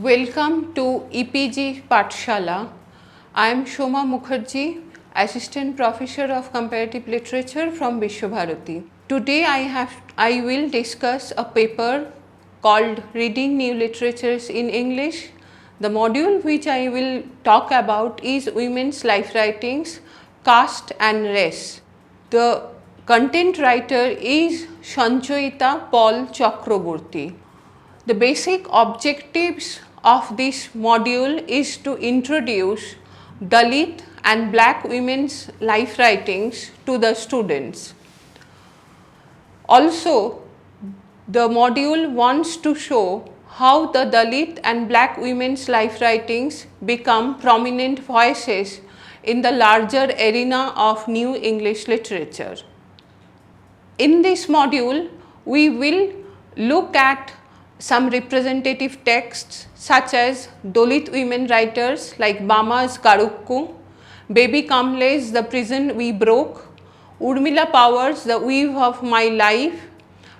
Welcome to EPG Pathshala. I am Shoma Mukherjee, Assistant Professor of Comparative Literature from Vishwabharati. Today I will discuss a paper called Reading New Literatures in English. The module which I will talk about is Women's Life Writings, Caste and Race. The content writer is Sanchoyita Paul Chakraborty. The basic objectives of this module is to introduce Dalit and Black women's life writings to the students. Also, the module wants to show how the Dalit and Black women's life writings become prominent voices in the larger arena of New English literature. In this module, we will look at some representative texts such as Dalit women writers like Bama's Garukku, Baby Kamle's The Prison We Broke, Urmila Pawar's The Weave of My Life,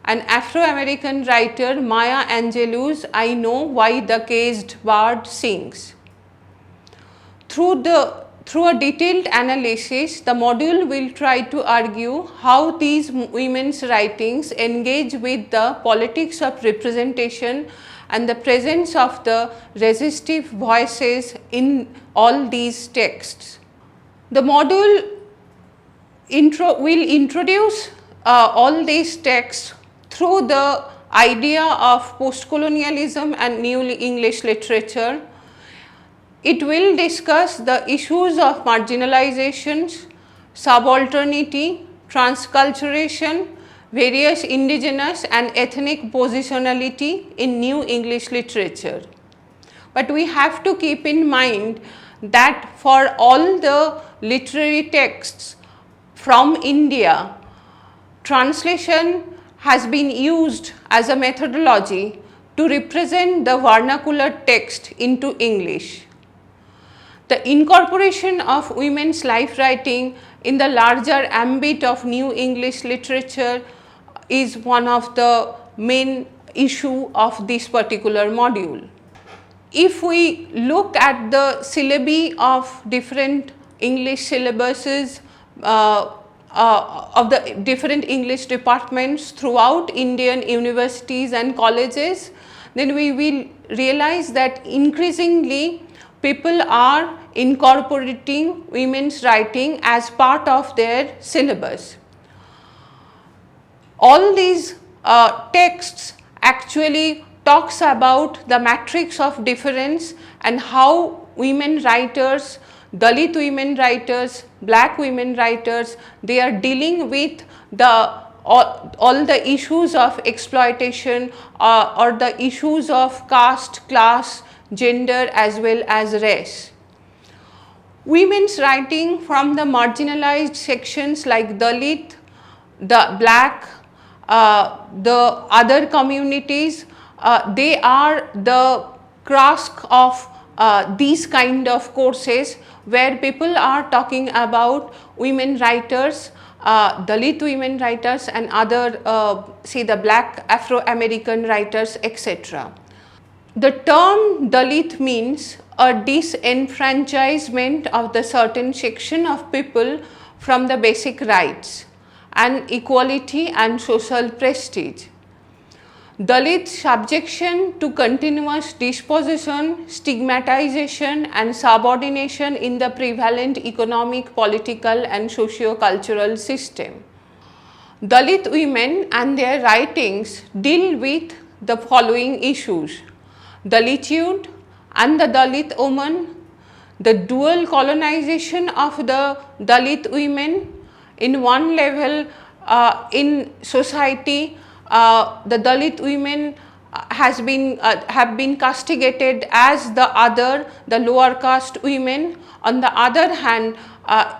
and Afro-American writer Maya Angelou's I Know Why the Caged Bird Sings. Through a detailed analysis, the module will try to argue how these women's writings engage with the politics of representation and the presence of the resistive voices in all these texts. The module will introduce all these texts through the idea of post-colonialism and New English literature. It will discuss the issues of marginalizations, subalternity, transculturation, various indigenous and ethnic positionality in New English literature. But we have to keep in mind that for all the literary texts from India, translation has been used as a methodology to represent the vernacular text into English. The incorporation of women's life writing in the larger ambit of New English literature is one of the main issue of this particular module. If we look at the syllabi of different English syllabuses of the different English departments throughout Indian universities and colleges, then we will realize that increasingly people are incorporating women's writing as part of their syllabus. All these texts actually talks about the matrix of difference and how women writers, Dalit women writers, Black women writers, they are dealing with all the issues of exploitation or the issues of caste, class, gender as well as race. Women's writing from the marginalized sections like Dalit, the Black, the other communities, they are the grasp of these kind of courses where people are talking about women writers, Dalit women writers and other say the Black Afro-American writers, etc. The term Dalit means a disenfranchisement of the certain section of people from the basic rights and equality and social prestige. Dalit subjection to continuous dispossession, stigmatization and subordination in the prevalent economic, political and socio-cultural system. Dalit women and their writings deal with the following issues: Dalitude and the Dalit woman, the dual colonization of the Dalit women. In one level in society, the Dalit women have been castigated as the lower caste women. On the other hand,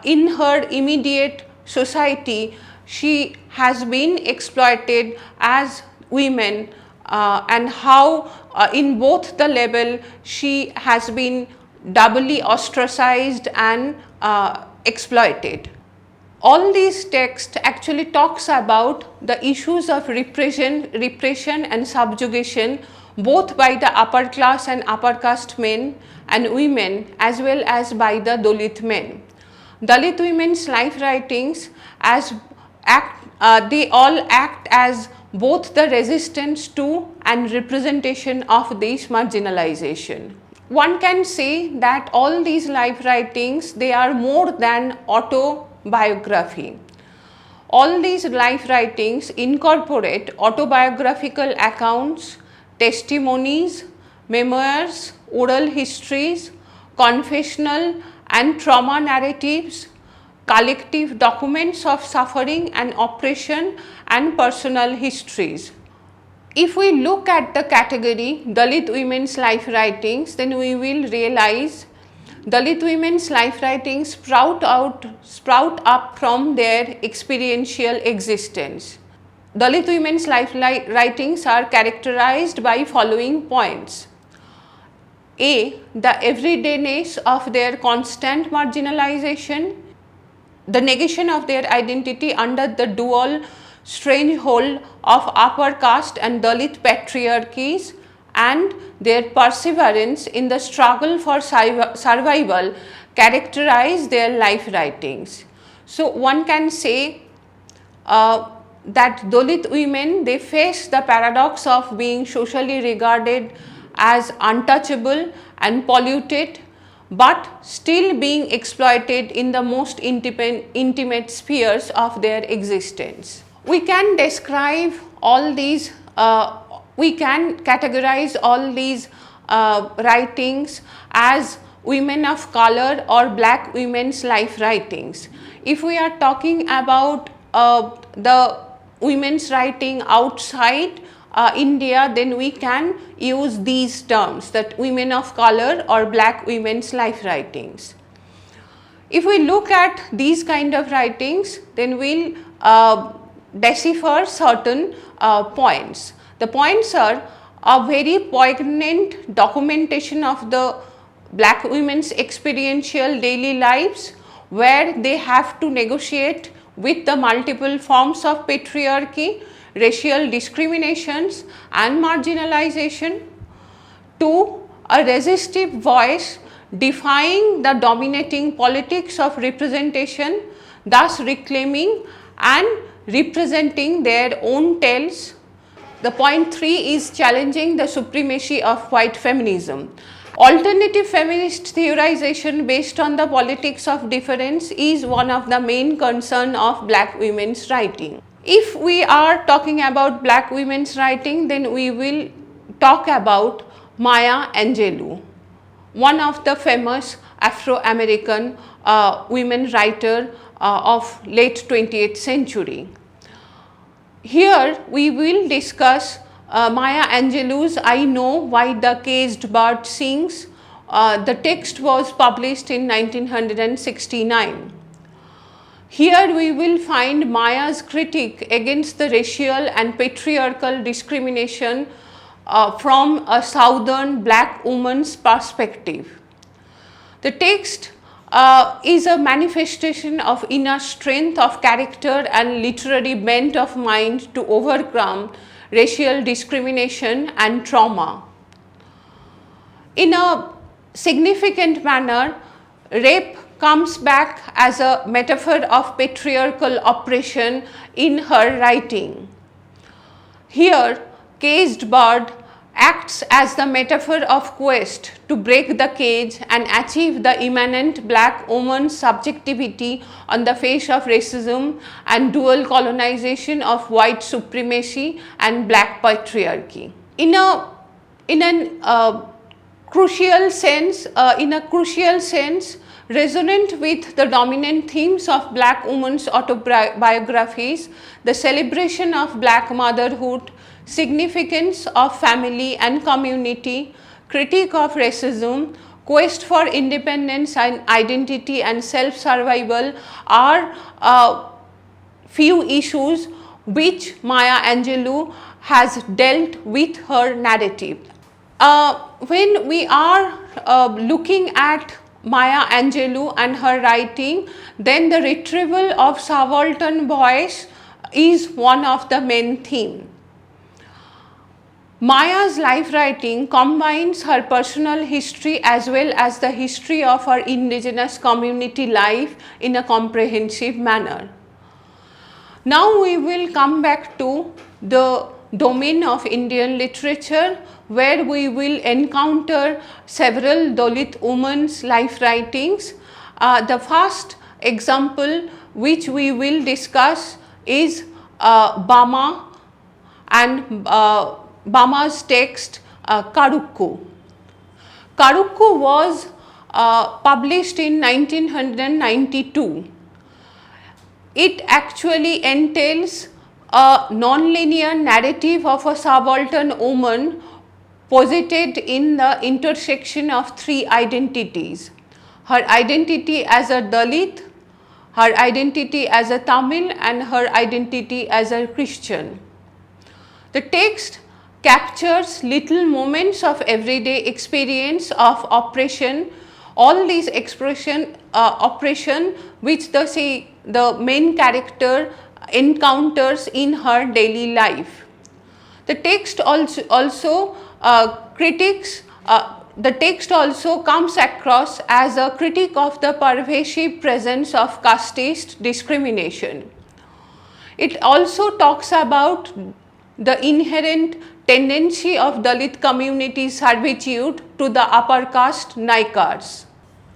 in her immediate society, she has been exploited as women, and how in both the level she has been doubly ostracized and exploited. All these texts actually talks about the issues of repression and subjugation both by the upper class and upper caste men and women as well as by the Dalit men. Dalit women's life writings they all act as both the resistance to and representation of this marginalization. One can say that all these life writings, they are more than autobiography. All these life writings incorporate autobiographical accounts, testimonies, memoirs, oral histories, confessional and trauma narratives, collective documents of suffering and oppression, and personal histories. If we look at the category Dalit women's life writings, then we will realize Dalit women's life writings sprout up from their experiential existence. Dalit women's life writings are characterized by following points. A. The everydayness of their constant marginalization, the negation of their identity under the dual stranglehold of upper caste and Dalit patriarchies, and their perseverance in the struggle for survival characterize their life writings. So, one can say that Dalit women, they face the paradox of being socially regarded as untouchable and polluted, but still being exploited in the most intimate spheres of their existence. We can describe all these, we can categorize all these writings as women of color or black women's life writings. If we are talking about the women's writing outside India, then we can use these terms, that women of color or black women's life writings. If we look at these kind of writings, then we'll decipher certain points. The points are a very poignant documentation of the black women's experiential daily lives, where they have to negotiate with the multiple forms of patriarchy, racial discriminations and marginalization. 2. A resistive voice defying the dominating politics of representation, thus reclaiming and representing their own tales. The point 3 is challenging the supremacy of white feminism. Alternative feminist theorization based on the politics of difference is one of the main concern of black women's writing. If we are talking about black women's writing, then we will talk about Maya Angelou, one of the famous Afro-American women writer of late 20th century. Here we will discuss Maya Angelou's I Know Why the Caged Bird Sings. The text was published in 1969. Here we will find Maya's critique against the racial and patriarchal discrimination from a southern black woman's perspective. The text is a manifestation of inner strength of character and literary bent of mind to overcome racial discrimination and trauma. In a significant manner, rape comes back as a metaphor of patriarchal oppression in her writing. Here, Caged Bird acts as the metaphor of quest to break the cage and achieve the immanent black woman's subjectivity on the face of racism and dual colonization of white supremacy and black patriarchy. In a crucial sense, resonant with the dominant themes of black women's autobiographies, the celebration of black motherhood, significance of family and community, critique of racism, quest for independence and identity and self-survival are few issues which Maya Angelou has dealt with her narrative. When we are looking at Maya Angelou and her writing, then the retrieval of subaltern voice is one of the main themes. Maya's life writing combines her personal history as well as the history of her indigenous community life in a comprehensive manner. Now we will come back to the domain of Indian literature, where we will encounter several Dalit women's life writings. The first example which we will discuss is Bama and Bama's text Karukku. Karukku was published in 1992. It actually entails a non-linear narrative of a subaltern woman posited in the intersection of three identities: her identity as a Dalit, her identity as a Tamil, and her identity as a Christian. The text captures little moments of everyday experience of oppression, all these oppression which the main character encounters in her daily life. The text also critiques the text also comes across as a critique of the pervasive presence of caste discrimination. It also talks about the inherent tendency of Dalit community servitude to the upper caste Naikars.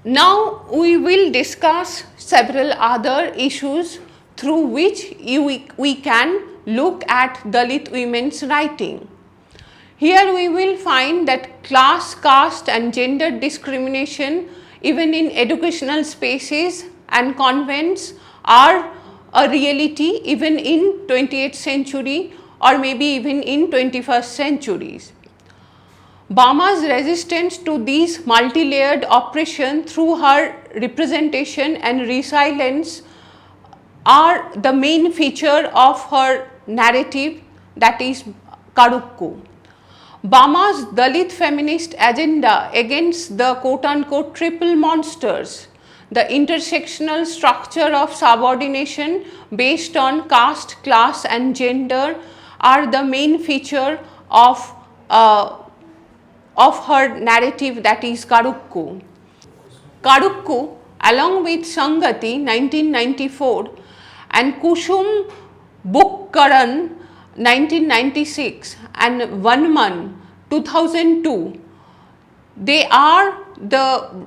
Now we will discuss several other issues through which we can look at Dalit women's writing. Here we will find that class, caste and gender discrimination even in educational spaces and convents are a reality even in 20th century or maybe even in 21st centuries. Bama's resistance to these multi-layered oppression through her representation and resilience are the main feature of her narrative, that is Karukku. Bama's Dalit feminist agenda against the quote-unquote triple monsters, the intersectional structure of subordination based on caste, class and gender, are the main feature of her narrative, that is Karukku. Karukku, along with Sangati 1994 and Kusum Bukkaran 1996 and Vanman 2002, they are the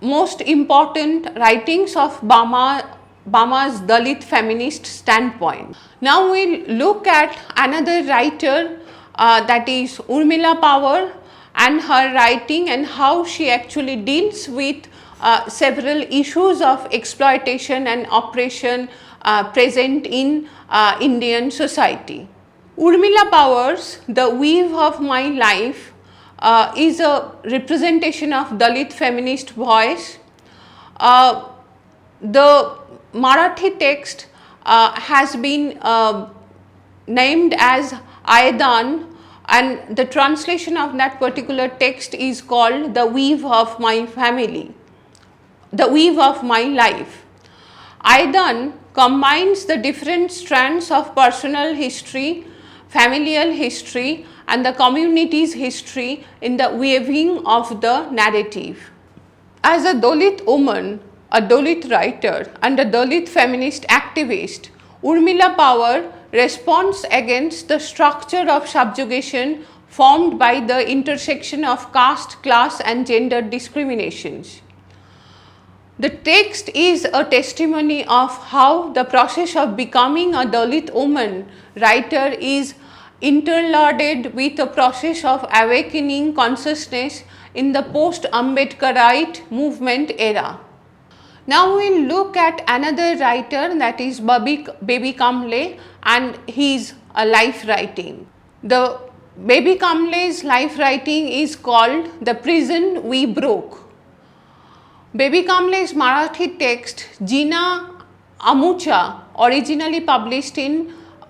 most important writings of Bama's Dalit feminist standpoint. Now we will look at another writer, that is Urmila Pawar, and her writing and how she actually deals with several issues of exploitation and oppression present in Indian society. Urmila Pawar's The Weave of My Life is a representation of Dalit feminist voice. The Marathi text has been named as Aidan, and the translation of that particular text is called The Weave of My Family, The Weave of My Life. Aidan combines the different strands of personal history, familial history and the community's history in the weaving of the narrative. As a Dalit woman, a Dalit writer and a Dalit feminist activist, Urmila Pawar responds against the structure of subjugation formed by the intersection of caste, class and gender discriminations. The text is a testimony of how the process of becoming a Dalit woman writer is interlarded with a process of awakening consciousness in the post-Ambedkarite movement era. Now we will look at another writer, that is Baby Kamble and his life writing. The Baby Kamble's life writing is called The Prison We Broke. Baby Kamble's Marathi text Jina Amucha originally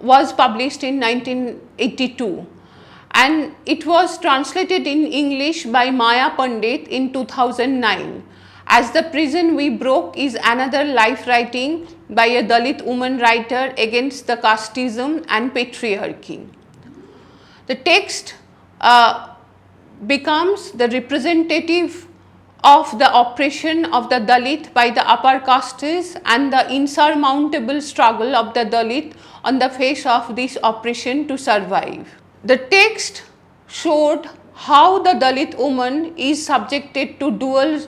was published in 1982 and it was translated in English by Maya Pandit in 2009. As The Prison We Broke is another life writing by a Dalit woman writer against the casteism and patriarchy. The text becomes the representative of the oppression of the Dalit by the upper castes and the insurmountable struggle of the Dalit on the face of this oppression to survive. The text showed how the Dalit woman is subjected to dual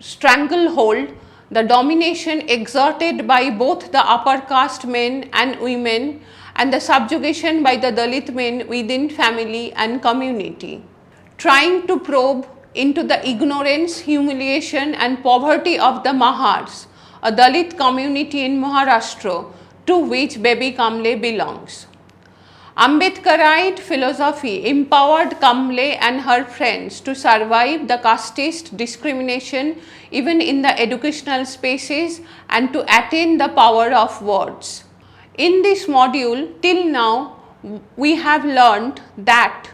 stranglehold, the domination exerted by both the upper caste men and women, and the subjugation by the Dalit men within family and community. Trying to probe into the ignorance, humiliation and poverty of the Mahars, a Dalit community in Maharashtra to which Baby Kamle belongs. Ambedkarite philosophy empowered Kamle and her friends to survive the casteist discrimination even in the educational spaces and to attain the power of words. In this module, till now, we have learned that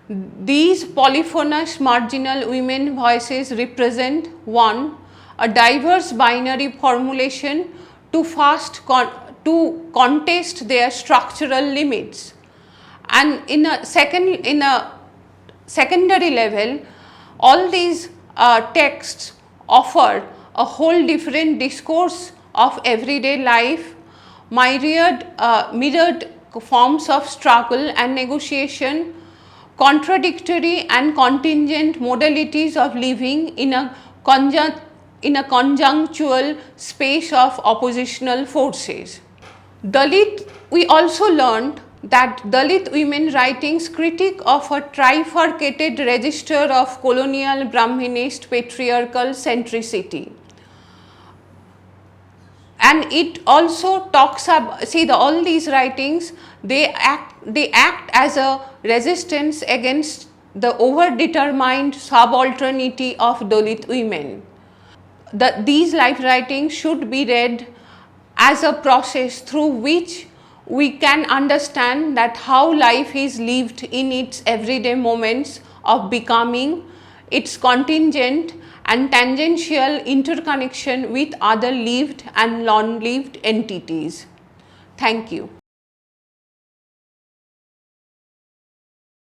these polyphonous marginal women voices represent 1. A diverse binary formulation to contest their structural limits, and in a secondary level, all these texts offer a whole different discourse of everyday life, mirrored forms of struggle and negotiation, contradictory and contingent modalities of living in a conjunctural space of oppositional forces. Dalit, we also learned that Dalit women writings critique of a trifurcated register of colonial Brahminist patriarchal centricity. And it also talks about, all these writings, they act as a resistance against the overdetermined subalternity of Dalit women. These life writings should be read as a process through which we can understand that how life is lived in its everyday moments of becoming, its contingent and tangential interconnection with other lived and non-lived entities. Thank you.